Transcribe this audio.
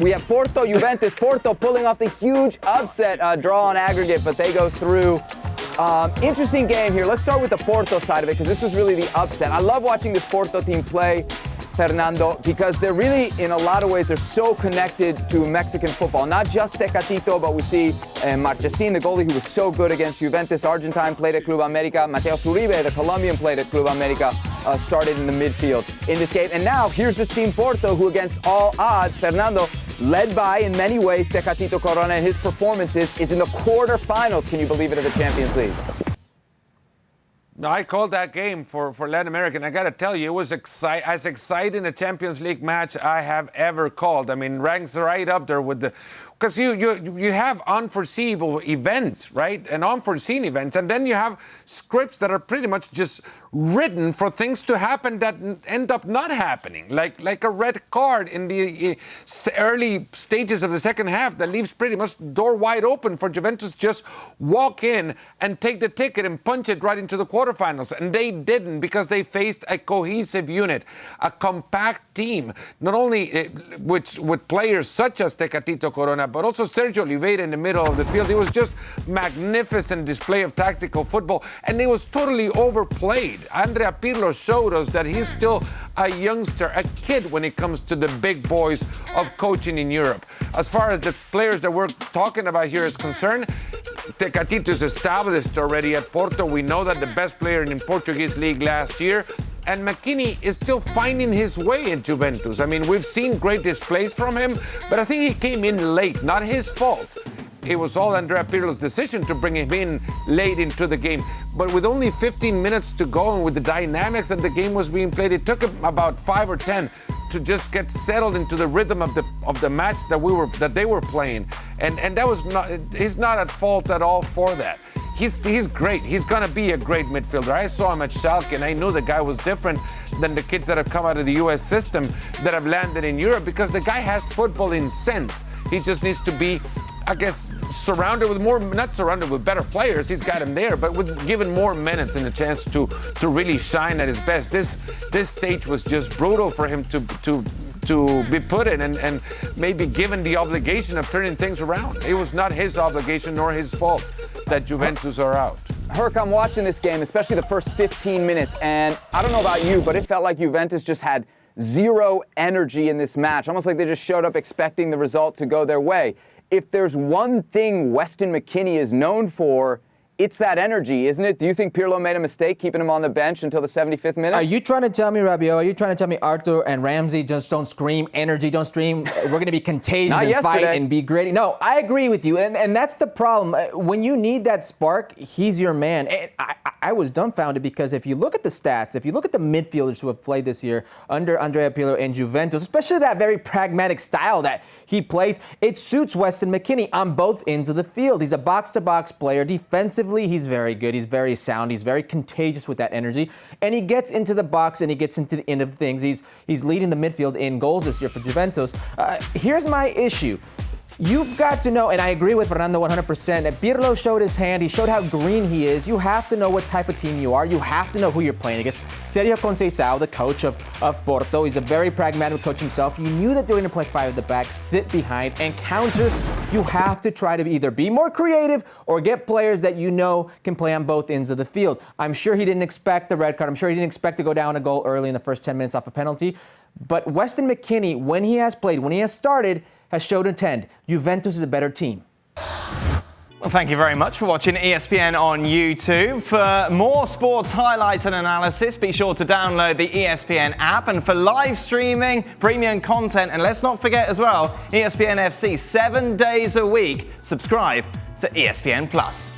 We have Porto, Juventus. Porto pulling off the huge upset draw on aggregate, but they go through. Interesting game here. Let's start with the Porto side of it, because this was really the upset. I love watching this Porto team play, Fernando, because they're really, in a lot of ways, they're so connected to Mexican football. Not just Tecatito, but we see Marchesín, the goalie who was so good against Juventus. Argentine played at Club America. Mateus Uribe, the Colombian, played at Club America, started in the midfield in this game. And now, here's this team Porto, who against all odds, Fernando, led by, in many ways, Tecatito Corona and his performances, is in the quarterfinals, can you believe it, of the Champions League. No, I called that game for Latin America, and I got to tell you, it was as exciting a Champions League match I have ever called. I mean, ranks right up there with the... Because you have unforeseeable events, right? And unforeseen events. And then you have scripts that are pretty much just written for things to happen that end up not happening. Like a red card in the early stages of the second half that leaves pretty much door wide open for Juventus just walk in and take the ticket and punch it right into the quarterfinals. And they didn't, because they faced a cohesive unit, a compact team, not only with players such as Tecatito Corona, but also Sergio Oliveira in the middle of the field. It was just magnificent display of tactical football, and it was totally overplayed. Andrea Pirlo showed us that he's still a youngster, a kid when it comes to the big boys of coaching in Europe. As far as the players that we're talking about here is concerned, Tecatito is established already at Porto. We know that the best player in the Portuguese league last year. And Mckennie is still finding his way in Juventus. I mean, we've seen great displays from him, but I think he came in late, not his fault. It was all Andrea Pirlo's decision to bring him in late into the game. But with only 15 minutes to go and with the dynamics that the game was being played, it took him about 5 or 10 to just get settled into the rhythm of the match that they were playing. And that was he's not at fault at all for that. He's great. He's going to be a great midfielder. I saw him at Schalke, and I knew the guy was different than the kids that have come out of the U.S. system that have landed in Europe, because the guy has footballing sense. He just needs to be, I guess, surrounded with not surrounded with better players. He's got him there, but with given more minutes and a chance to really shine at his best. This stage was just brutal for him to be put in and maybe given the obligation of turning things around. It was not his obligation nor his fault that Juventus are out. Herc, I'm watching this game, especially the first 15 minutes, and I don't know about you, but it felt like Juventus just had zero energy in this match, almost like they just showed up expecting the result to go their way. If there's one thing Weston Mckennie is known for, it's that energy, isn't it? Do you think Pirlo made a mistake keeping him on the bench until the 75th minute? Are you trying to tell me, Rabiot, are you trying to tell me Arthur and Ramsey just don't scream energy, don't scream, we're going to be contagious and fight and be great? No, I agree with you, and that's the problem. When you need that spark, he's your man. And I was dumbfounded, because if you look at the stats, if you look at the midfielders who have played this year under Andrea Pirlo and Juventus, especially that very pragmatic style that he plays, it suits Weston Mckennie on both ends of the field. He's a box-to-box player. Defensively, he's very good. He's very sound. He's very contagious with that energy. And he gets into the box and he gets into the end of things. He's leading the midfield in goals this year for Juventus. Here's my issue. You've got to know, and I agree with Fernando 100%, that Pirlo showed his hand. He showed how green he is. You have to know what type of team you are. You have to know who you're playing against. Sergio Conceição, the coach of Porto, he's a very pragmatic coach himself. You knew that they were going to play 5 at the back, sit behind, and counter. You have to try to either be more creative or get players that you know can play on both ends of the field. I'm sure he didn't expect the red card. I'm sure he didn't expect to go down a goal early in the first 10 minutes off a penalty. But Weston Mckennie, when he has played, when he has started, has showed intent. Juventus is a better team. Well, thank you very much for watching ESPN on YouTube. For more sports highlights and analysis, be sure to download the ESPN app. And for live streaming, premium content, and let's not forget as well, ESPN FC 7 days a week. Subscribe to ESPN Plus.